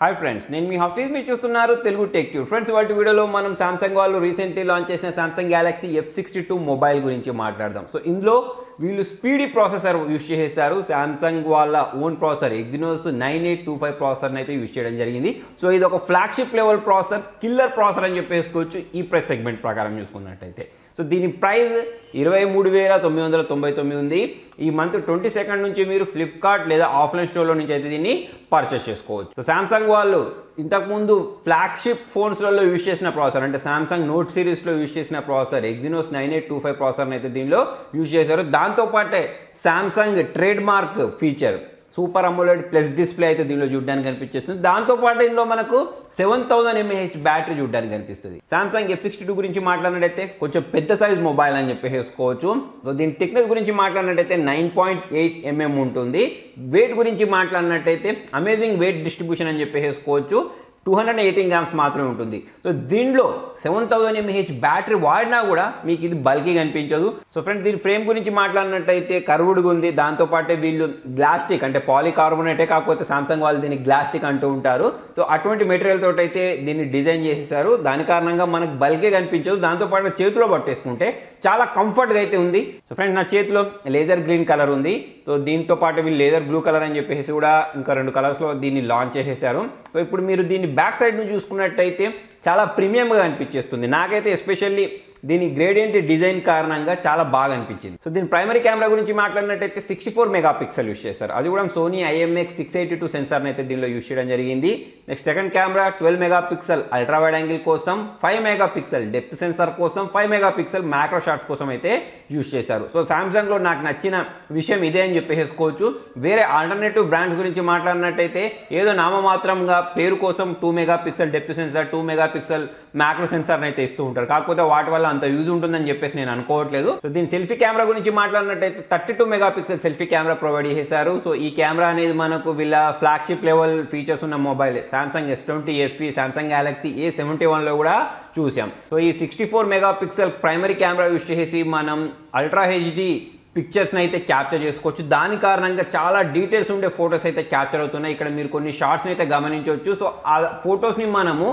Hi friends, నేను మీ హఫీజ్. మీరు చూస్తున్నారు తెలుగు టెక్ ట్యూబ్. ఫ్రెండ్స్, వాటి వీడియోలో మనం సామ్సంగ్ వాళ్ళు రీసెంట్లీ లాంచ్ చేసిన సామ్సంగ్ గ్యాలక్సీ f62 మొబైల్ గురించి మాట్లాడదాం. సో ఇందులో వీళ్ళు స్పీడీ ప్రాసెసర్ యూజ్ చేసేసారు. సామ్సంగ్ వాళ్ళ ఓన్ ప్రాసెసర్ ఎగ్జినోస్ 9825 ప్రాసెసర్ని అయితే యూజ్ చేయడం జరిగింది. సో ఇది ఒక flagship level processor, killer processor అని చెప్పేసుకోవచ్చు ఈ ప్రైస్ సెగ్మెంట్ ప్రకారం చూసుకున్నట్టయితే. సో దీని ప్రైస్ 23,999 ఉంది. ఈ మంత్ 22 నుంచి మీరు ఫ్లిప్కార్ట్ లేదా ఆఫ్లైన్ స్టోర్లో నుంచి అయితే దీన్ని పర్చేస్ చేసుకోవచ్చు. సో సామ్సంగ్ వాళ్ళు ఇంతకుముందు ఫ్లాగ్షిప్ ఫోన్స్లలో యూజ్ చేసిన ప్రాసెసర్, అంటే సామ్సంగ్ నోట్ సిరీస్లో యూజ్ చేసిన ప్రాసెసర్ ఎగ్జినోస్ 9825 ప్రాసెసర్ని అయితే దీనిలో యూజ్ చేశారు. దాంతోపాటే Samsung trade mark feature super AMOLED plus display అయితే దీనిలో చూడడానికి కనిపించేస్తుంది. దాంతోపాటు ఇందులో మనకు 7000 mAh బ్యాటరీ చూడడానికి కనిపిస్తుంది. సామ్సంగ్ f62 గురించి మాట్లాడినట్టయితే కొంచెం పెద్ద సైజ్ మొబైల్ అని చెప్పేసుకోవచ్చు. సో దీని థిక్నెస్ గురించి మాట్లాడినట్టయితే 9.8 mm ఉంటుంది. వెయిట్ గురించి మాట్లాడినట్టయితే అమేజింగ్ వెయిట్ డిస్ట్రిబ్యూషన్ అని చెప్పేసుకోవచ్చు. 218 grams మాత్రమే ఉంటుంది. సో దీనిలో 7000 mAh బ్యాటరీ వాడినా కూడా మీకు ఇది బల్కీగా అనిపించదు. సో ఫ్రెండ్స్, దీని ఫ్రేమ్ గురించి మాట్లాడినట్టయితే కర్వ్డ్గా ఉంది. దాంతోపాటే వీళ్ళు గ్లాస్టిక్ అంటే పాలికార్బోనేటే, కాకపోతే సామ్సంగ్ వాళ్ళు దీన్ని గ్లాస్టిక్ అంటూ ఉంటారు. సో అటువంటి మెటీరియల్ తోటి అయితే దీన్ని డిజైన్ చేసేసారు. దాని కారణంగా మనకు బల్కీగా అనిపించదు. దాంతోపాటు చేతిలో పట్టేసుకుంటే చాలా కంఫర్ట్గా అయితే ఉంది. సో ఫ్రెండ్స్, నా చేతిలో లేజర్ గ్రీన్ కలర్ ఉంది. సో దీంతో పాటు వీళ్ళు లేజర్ బ్లూ కలర్ అని చెప్పేసి కూడా ఇంకా 2 కలర్స్లో దీన్ని లాంచ్ చేసేసారు. సో ఇప్పుడు మీరు దీన్ని బ్యాక్ సైడ్ నుంచి చూసుకున్నట్టయితే చాలా ప్రీమియంగా అనిపించేస్తుంది. నాకైతే ఎస్పెషల్లీ దీని గ్రేడియంట్ డిజైన్ కారణంగా చాలా బాగా అనిపించింది. సో దీని ప్రైమరీ కెమెరా గురించి మాట్లాడినట్టయితే 64 మెగాపిక్సెల్ యూజ్ చేస్తారు. అది కూడా సోనీ IMX682 సెన్సార్ని అయితే దీనిలో యూజ్ చేయడం జరిగింది. Next second camera 12 megapixel ultra wide angle కోసం, 5 మెగాపిక్సెల్ డెప్త్ సెన్సార్ కోసం, 5 మెగాపిక్సెల్ మ్యాక్రో షాట్స్ కోసం అయితే యూజ్ చేశారు. సో సామ్సంగ్లో నాకు నచ్చిన విషయం ఇదే అని చెప్పేసుకోవచ్చు. వేరే ఆల్టర్నేటివ్ బ్రాండ్స్ గురించి మాట్లాడినట్టయితే ఏదో నామమాత్రంగా పేరు కోసం 2 megapixel depth sensor, 2 megapixel macro సెన్సార్ని అయితే ఇస్తూ ఉంటారు. కాకపోతే వాటి వల్ల అంత యూజ్ ఉంటుందని చెప్పేసి నేను అనుకోవట్లేదు. సో దీని సెల్ఫీ కెమెరా గురించి మాట్లాడినట్టయితే 32 మెగాపిక్సెల్ సెల్ఫీ కెమెరా ప్రొవైడ్ చేశారు. సో ఈ కెమెరా అనేది మనకు వీళ్ళ ఫ్లాగ్షిప్ లెవెల్ ఫీచర్స్ ఉన్న mobile Samsung S20 FE, Samsung Galaxy A71లో కూడా చూసాం. సో ఈ 64 మెగాపిక్సెల్ ప్రైమరీ కెమెరా యూజ్ చేసి మనం అల్ట్రా హెచ్డి పిక్చర్స్ని అయితే క్యాప్చర్ చేసుకోవచ్చు. దాని కారణంగా చాలా డీటెయిల్స్ ఉండే ఫొటోస్ అయితే క్యాప్చర్ అవుతున్నాయి. ఇక్కడ మీరు కొన్ని షార్ట్స్ని అయితే గమనించవచ్చు. సో ఆ ఫొటోస్ని మనము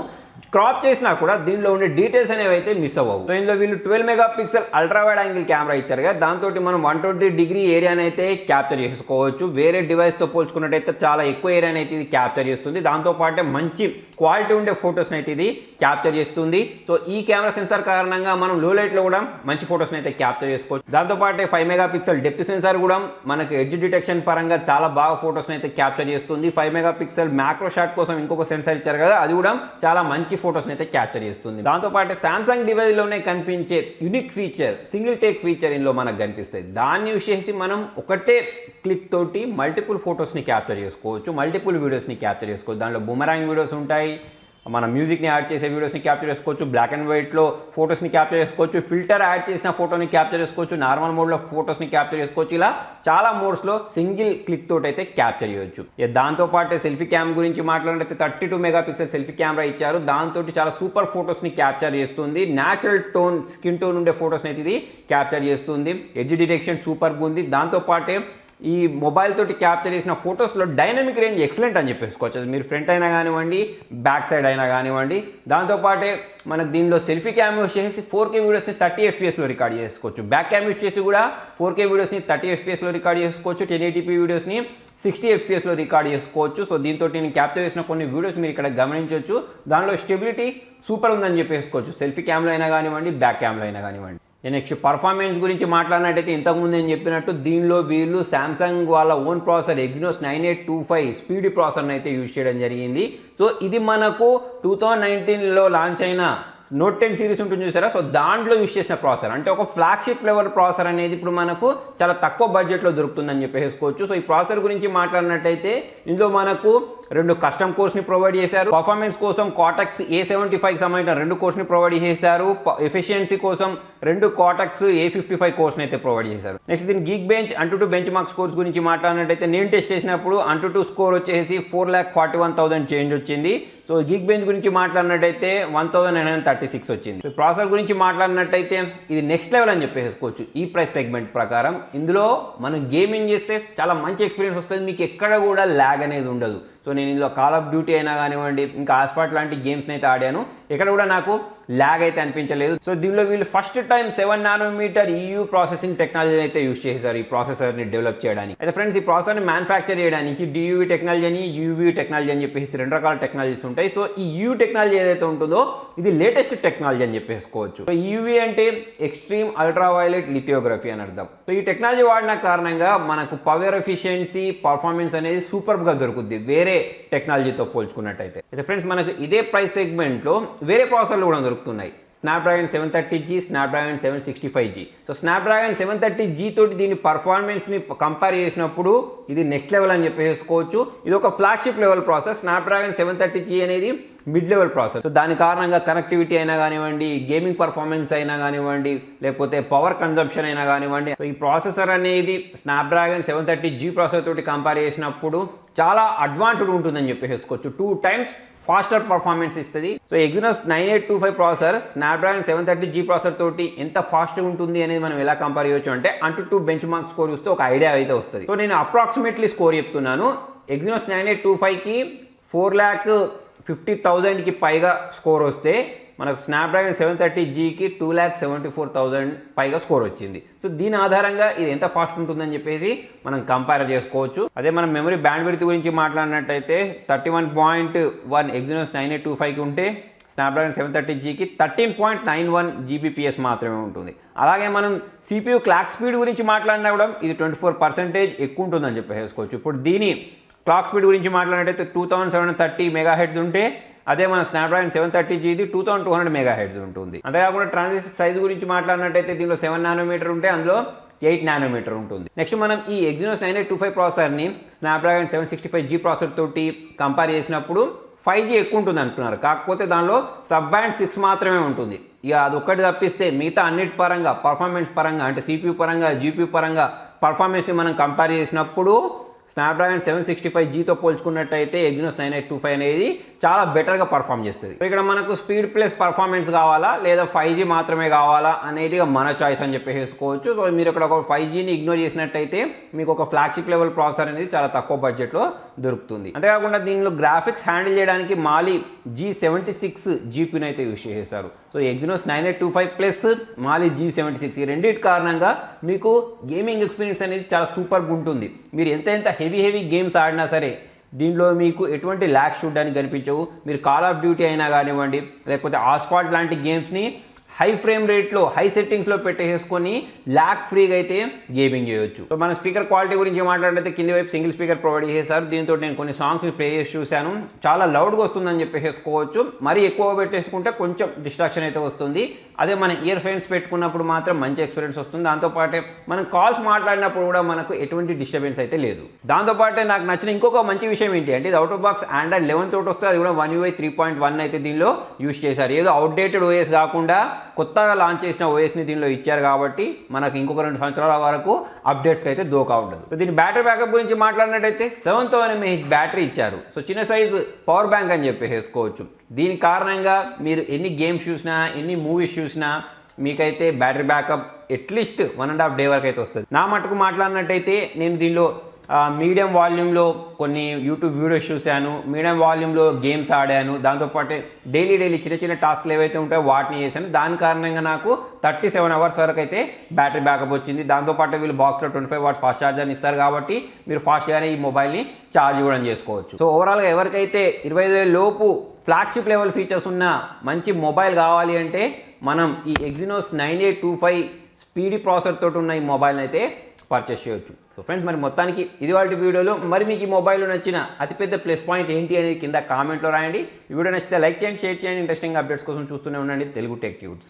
క్రాప్ చేసినా కూడా దీనిలో ఉండే డీటెయిల్స్ అనేవి అయితే మిస్ అవ్వవు. సో ఇందులో వీళ్ళు 12 megapixel ultra wide angle camera ఇచ్చారు కదా, దాంతో మనం 120 డిగ్రీ ఏరియాని అయితే క్యాప్చర్ చేసుకోవచ్చు. వేరే డివైస్తో పోల్చుకున్నట్టయితే చాలా ఎక్కువ ఏరియాని అయితే ఇది క్యాప్చర్ చేస్తుంది. దాంతోపాటే మంచి క్వాలిటీ ఉండే ఫొటోస్ని అయితే ఇది క్యాప్చర్ చేస్తుంది. సో ఈ కెమెరా సెన్సార్ కారణంగా మనం లో లైట్లో కూడా మంచి ఫొటోస్ని అయితే క్యాప్చర్ చేసుకోవచ్చు. దాంతోపాటే 5 మెగాపిక్సెల్ డెప్త్ సెన్సార్ కూడా మనకు ఎడ్జ్ డిటెక్షన్ పరంగా చాలా బాగా ఫొటోస్ని అయితే క్యాప్చర్ చేస్తుంది. 5 మెగాపిక్సెల్ మ్యాక్రో షాట్ కోసం ఇంకొక సెన్సార్ ఇచ్చారు కదా, అది కూడా చాలా మంచి ఫొటోస్ని అయితే క్యాప్చర్ చేస్తుంది. దాంతోపాటు సామ్సంగ్ డివైస్లోనే కనిపించే unique feature single take feature ఇందులో మనకు కనిపిస్తుంది. దాన్ని యూజ్ చేసి మనం ఒకటే క్లిక్ తోటి మల్టిపుల్ ఫొటోస్ని క్యాప్చర్ చేసుకోవచ్చు, మల్టిపుల్ వీడియోస్ని క్యాప్చర్ చేసుకోవచ్చు. దాంట్లో బూమరాంగ్ వీడియోస్ ఉంటాయి, మన మ్యూజిక్ని యాడ్ చేసే వీడియోస్ని క్యాప్చర్ చేసుకోవచ్చు, బ్లాక్ అండ్ వైట్లో ఫొటోస్ని క్యాప్చర్ చేసుకోవచ్చు, ఫిల్టర్ యాడ్ చేసిన ఫోటోని క్యాప్చర్ చేసుకోవచ్చు, నార్మల్ మోడ్లో ఫొటోస్ని క్యాప్చర్ చేసుకోవచ్చు. ఇలా చాలా మోడ్స్లో సింగిల్ క్లిక్ తోటి అయితే క్యాప్చర్ చేయవచ్చు. దాంతోపాటు సెల్ఫీ క్యామ్ గురించి మాట్లాడితే 32 మెగాపిక్సెల్ సెల్ఫీ కెమెరా ఇచ్చారు. దాంతో చాలా సూపర్ ఫొటోస్ని క్యాప్చర్ చేస్తుంది. న్యాచురల్ టోన్, స్కిన్ టోన్ ఉండే ఫొటోస్ని అయితే ఇది క్యాప్చర్ చేస్తుంది. ఎడ్జ్ డిటెక్షన్ సూపర్గా ఉంది. దాంతోపాటే ఈ మొబైల్ తోటి క్యాప్చర్ చేసిన ఫొటోస్లో డైనమిక్ రేంజ్ ఎక్సలెంట్ అని చెప్పేసుకోవచ్చు. అది మీరు ఫ్రంట్ అయినా కానివ్వండి, బ్యాక్ సైడ్ అయినా కానివ్వండి. దాంతోపాటే మనకు దీనిలో సెల్ఫీ క్యామ్ యూస్ చేసి 4K వీడియోస్ని 30 FPSలో రికార్డ్ చేసుకోవచ్చు. బ్యాక్ క్యామ్ యూస్ చేసి కూడా 4K వీడియోస్ని 30 FPSలో రికార్డ్ చేసుకోవచ్చు. 1080p వీడియోస్ని 60 FPSలో రికార్డ్ చేసుకోవచ్చు. సో దీంతో నేను క్యాప్చర్ చేసిన కొన్ని వీడియోస్ మీరు ఇక్కడ గమనించవచ్చు. దానిలో స్టెబిలిటీ సూపర్ ఉందని చెప్పేసుకోవచ్చు. సెల్ఫీ క్యామ్లో అయినా కానివ్వండి, బ్యాక్ క్యామ్లో అయినా కానివ్వండి. నెక్స్ట్ పర్ఫార్మెన్స్ గురించి మాట్లాడినట్టయితే ఇంతకుముందు నేను చెప్పినట్టు దీనిలో వీళ్ళు సామ్సంగ్ వాళ్ళ ఓన్ ప్రాసెసర్ ఎగ్జినోస్ 9825 స్పీడ్ ప్రాసెసర్ని అయితే యూజ్ చేయడం జరిగింది. సో ఇది మనకు 2019లో లాంచ్ అయిన నోట్ 10 సిరీస్ ఉంటుంది చూసారా, సో దాంట్లో యూజ్ చేసిన ప్రాసెసర్. అంటే ఒక ఫ్లాగ్షిప్ లెవెల్ ప్రాసెసర్ అనేది ఇప్పుడు మనకు చాలా తక్కువ బడ్జెట్లో దొరుకుతుందని చెప్పేసుకోవచ్చు. సో ఈ ప్రాసెసర్ గురించి మాట్లాడినట్టయితే ఇందులో మనకు 2 కస్టమ్ కోర్స్ని ప్రొవైడ్ చేశారు. పర్ఫార్మెన్స్ కోసం కార్టెక్స్ A75 సంబంధించిన 2 కోర్స్ని ప్రొవైడ్ చేశారు. ఎఫిషియన్సీ కోసం 2 కార్టెక్స్ A55 కోర్స్ని అయితే ప్రొవైడ్ చేశారు. నెక్స్ట్ దీని గీక్ బెంచ్ అంటూ బెంచ్ మార్క్ స్కోర్స్ గురించి మాట్లాడినట్టయితే నేను టెస్ట్ చేసినప్పుడు అంటూ స్కోర్ వచ్చేసి 4,41,000 చేంజ్ వచ్చింది. సో గీక్ బెంచ్ గురించి మాట్లాడినట్టయితే 1936 వచ్చింది. సో ప్రాసెసర్ గురించి మాట్లాడినట్టయితే ఇది నెక్స్ట్ లెవెల్ అని చెప్పేసుకోవచ్చు ఈ ప్రైస్ సెగ్మెంట్ ప్రకారం. ఇందులో మనం గేమింగ్ చేస్తే చాలా మంచి ఎక్స్పీరియన్స్ వస్తుంది. మీకు ఎక్కడ కూడా ల్యాగ్ అనేది ఉండదు. సో నేను ఇందులో కాల్ ఆఫ్ డ్యూటీ అయినా కానివ్వండి, ఇంకా ఆస్ఫాల్ట్ లాంటి గేమ్స్ని అయితే ఆడాను. ఇక్కడ కూడా నాకు ల్యాగ్ అయితే అనిపించలేదు. సో దీనిలో వీళ్ళు first time 7 nm EU processing technology అయితే యూస్ చేశారు ఈ ప్రాసెసర్ని డెవలప్ చేయడానికి. అయితే ఫ్రెండ్స్, ఈ ప్రాసెసర్ని మ్యానుఫ్యాక్చర్ చేయడానికి DUV టెక్నాలజీ అని, UV టెక్నాలజీ అని చెప్పేసి 2 రకాల టెక్నాలజీస్ ఉంటాయి. సో ఈ UV టెక్నాలజీ ఏదైతే ఉంటుందో ఇది లేటెస్ట్ టెక్నాలజీ అని చెప్పేసుకోవచ్చు. సో UV అంటే ఎక్స్ట్రీమ్ అల్ట్రావైలెట్ లిథియోగ్రఫీ అని అర్థం. సో ఈ టెక్నాలజీ వాడిన కారణంగా మనకు పవర్ ఎఫిషియన్సీ, పర్ఫార్మెన్స్ అనేది సూపర్గా దొరుకుద్ది వేరే టెక్నాలజీతో పోల్చుకున్నట్టయితే. అయితే ఫ్రెండ్స్, మనకు ఇదే ప్రైస్ సెగ్మెంట్లో వేరే ప్రాసెసర్లు కూడా దొరుకుతున్నాయి. Snapdragon 730G, Snapdragon 765G. So Snapdragon 730G తోటి దీని పర్ఫార్మెన్స్ని కంపేర్ చేసినప్పుడు ఇది నెక్స్ట్ లెవెల్ అని చెప్పేసుకోవచ్చు. ఇది ఒక flagship level process. Snapdragon 730G అనేది మిడ్ లెవెల్ ప్రాసెస్. సో దాని కారణంగా కనెక్టివిటీ అయినా కానివ్వండి, గేమింగ్ పర్ఫార్మెన్స్ అయినా కానివ్వండి, లేకపోతే పవర్ కన్జంప్షన్ అయినా కానివ్వండి, సో ఈ ప్రాసెసర్ అనేది స్నాప్డ్రాగన్ 730G ప్రాసెసర్ తోటి కంపేర్ చేసినప్పుడు చాలా అడ్వాన్స్డ్ ఉంటుందని చెప్పేసుకోవచ్చు. 2 times ఫాస్టర్ పర్ఫార్మెన్స్ ఇస్తుంది. So Exynos 9825 processor Snapdragon 730G processor తోటి ఎంత ఫాస్ట్గా ఉంటుంది అనేది మనం ఎలా కంపేర్ చేయొచ్చు అంటే అంటూ బెంచ్ మార్క్ స్కోర్ చూస్తే ఒక ఐడియా అయితే వస్తుంది. సో నేను అప్రాక్సిమేట్లీ స్కోర్ చెప్తున్నాను. ఎగ్జినోస్ 9825కి 4,50,000కి పైగా స్కోర్ వస్తే మనకు స్నాప్డ్రాగన్ 730Gకి 2,74,000 పైగా స్కోర్ వచ్చింది. సో దీని ఆధారంగా ఇది ఎంత ఫాస్ట్ ఉంటుందని చెప్పేసి మనం కంపేర్ చేసుకోవచ్చు. అదే మనం మెమరీ బ్యాండ్ విడ్త్ గురించి మాట్లాడినట్టయితే 31.1 ఎగ్జినోస్ 9825కి ఉంటే స్నాప్డ్రాగన్ 730Gకి 13.91 Gbps మాత్రమే ఉంటుంది. అలాగే మనం CPU క్లాక్ స్పీడ్ గురించి మాట్లాడినా కూడా ఇది 24% ఎక్కువ ఉంటుందని చెప్పేసుకోవచ్చు. ఇప్పుడు దీని క్లాక్ స్పీడ్ గురించి మాట్లాడినట్టయితే 2730 MHz ఉంటే అదే మన స్నాప్డ్రాగన్ 730G 2200 MHz ఉంటుంది. అంతేకాకుండా ట్రాన్సిస్టర్ సైజ్ గురించి మాట్లాడినట్టయితే దీనిలో 7 nm ఉంటే అందులో 8 nm ఉంటుంది. నెక్స్ట్ మనం ఈ ఎగ్జినోస్ 9825 ప్రాసెసర్ని స్నాప్డ్రాగన్ 765G ప్రాసెసర్ తోటి కంపేర్ చేసినప్పుడు 5G ఎక్కువ ఉంటుంది అంటున్నారు. కాకపోతే దానిలో సబ్ బ్యాండ్ 6 మాత్రమే ఉంటుంది. ఇక అది ఒక్కటి తప్పిస్తే మిగతా అన్నిటి పరంగా, పర్ఫార్మెన్స్ పరంగా అంటే CPU పరంగా, GPU పరంగా పర్ఫార్మెన్స్ని మనం కంపేర్ చేసినప్పుడు స్నాప్డ్రాగన్ 765Gతో పోల్చుకున్నట్టయితే ఎగ్జినోస్ 9825 అనేది చాలా బెటర్గా పర్ఫామ్ చేస్తుంది. ఇక్కడ మనకు స్పీడ్ ప్లస్ పర్ఫార్మెన్స్ కావాలా లేదా 5G మాత్రమే కావాలా అనేది మన చాయిస్ అని చెప్పేసుకోవచ్చు. సో మీరు ఇక్కడ ఒక 5Gని ఇగ్నోర్ చేసినట్టయితే మీకు ఒక ఫ్లాగ్షిప్ లెవెల్ ప్రాసెసర్ అనేది చాలా తక్కువ బడ్జెట్లో దొరుకుతుంది. అంతేకాకుండా దీనిలో గ్రాఫిక్స్ హ్యాండిల్ చేయడానికి మాలి G76 GPUని అయితే యూస్ చేశారు. సో ఎగ్జినోస్ 9825 ప్లస్ మాలి G76 ఈ రెండింటి కారణంగా మీకు గేమింగ్ ఎక్స్పీరియన్స్ అనేది చాలా సూపర్గా ఉంటుంది. మీరు ఎంత హెవీ గేమ్స్ ఆడినా సరే దీనిలో మీకు ఎటువంటి ల్యాగ్స్ చూడడానికి కనిపించవు. మీరు కాల్ ఆఫ్ డ్యూటీ అయినా కానివ్వండి, లేకపోతే ఆస్ఫాల్ట్ లాంటి గేమ్స్ని హై ఫ్రేమ్ రేట్లో, హై సెట్టింగ్స్లో పెట్టేసుకొని ల్యాగ్ ఫ్రీగా అయితే గేమింగ్ చేయొచ్చు. సో మన స్పీకర్ క్వాలిటీ గురించి మాట్లాడితే కింది వైపు సింగిల్ స్పీకర్ ప్రొవైడ్ చేశారు. దీంతో నేను కొన్ని సాంగ్స్ని ప్లే చేసి చూశాను. చాలా లౌడ్గా వస్తుందని చెప్పేసుకోవచ్చు. మరీ ఎక్కువ పెట్టేసుకుంటే కొంచెం డిస్ట్రాక్షన్ అయితే వస్తుంది. అదే మన ఇయర్ ఫోన్స్ పెట్టుకున్నప్పుడు మాత్రం మంచి ఎక్స్పీరియన్స్ వస్తుంది. దాంతోపాటే మనం కాల్స్ మాట్లాడినప్పుడు కూడా మనకు ఎటువంటి డిస్టర్బెన్స్ అయితే లేదు. దాంతోపాటే నాకు నచ్చిన ఇంకొక మంచి విషయం ఏంటి అంటే ఇది అవుట్ ఆఫ్ బాక్స్ Android 11 తోటి వస్తే అది కూడా One UI 3.1 అయితే దీనిలో యూస్ చేశారు. ఏదో అవుట్డేటెడ్ OS కాకుండా కొత్తగా లాంచ్ చేసిన OSని దీనిలో ఇచ్చారు కాబట్టి మనకు ఇంకొక 2 సంవత్సరాల వరకు అప్డేట్స్కి అయితే దోకా ఉండదు. సో దీని బ్యాటరీ బ్యాకప్ గురించి మాట్లాడినట్టయితే 7,000 mAh బ్యాటరీ ఇచ్చారు. సో చిన్న సైజు పవర్ బ్యాంక్ అని చెప్పేసుకోవచ్చు. దీని కారణంగా మీరు ఎన్ని గేమ్స్ చూసినా, ఎన్ని మూవీస్ చూసినా మీకైతే బ్యాటరీ బ్యాకప్ అట్లీస్ట్ 1.5 day వరకు అయితే వస్తుంది. నా మటుకు మాట్లాడినట్టయితే నేను దీనిలో మీడియం వాల్యూమ్లో కొన్ని యూట్యూబ్ వీడియోస్ చూశాను, మీడియం వాల్యూమ్లో గేమ్స్ ఆడాను. దాంతోపాటు డైలీ చిన్న టాస్క్లు ఏవైతే ఉంటాయో వాటిని చేశాను. దాని కారణంగా నాకు 37 hours వరకు అయితే బ్యాటరీ బ్యాకప్ వచ్చింది. దాంతోపాటు వీళ్ళు బాక్స్లో 25 watts ఫాస్ట్ ఛార్జర్ని ఇస్తారు కాబట్టి మీరు ఫాస్ట్గానే ఈ మొబైల్ని ఛార్జ్ కూడా చేసుకోవచ్చు. సో ఓవరాల్గా ఎవరికైతే 25,000 లోపు ఫ్లాగ్షిప్ లెవెల్ ఫీచర్స్ ఉన్న మంచి మొబైల్ కావాలి అంటే మనం ఈ ఎగ్జినోస్ 9825 స్పీడీ ప్రాసెసర్ తోటి ఉన్న ఈ మొబైల్ని అయితే పర్చేస్ చేయొచ్చు. సో ఫ్రెండ్స్, మరి మొత్తానికి ఇది వాటి వీడియోలో. మరి మీకు ఈ మొబైల్లో నచ్చిన అతిపెద్ద ప్లస్ పాయింట్ ఏంటి అనేది కింద కామెంట్లో రాయండి. ఈ వీడియో నచ్చితే లైక్ చేయండి, షేర్ చేయండి. ఇంట్రెస్టింగ్ అప్డేట్స్ కోసం చూస్తూనే ఉండండి తెలుగు టెక్ ట్యూబ్స్.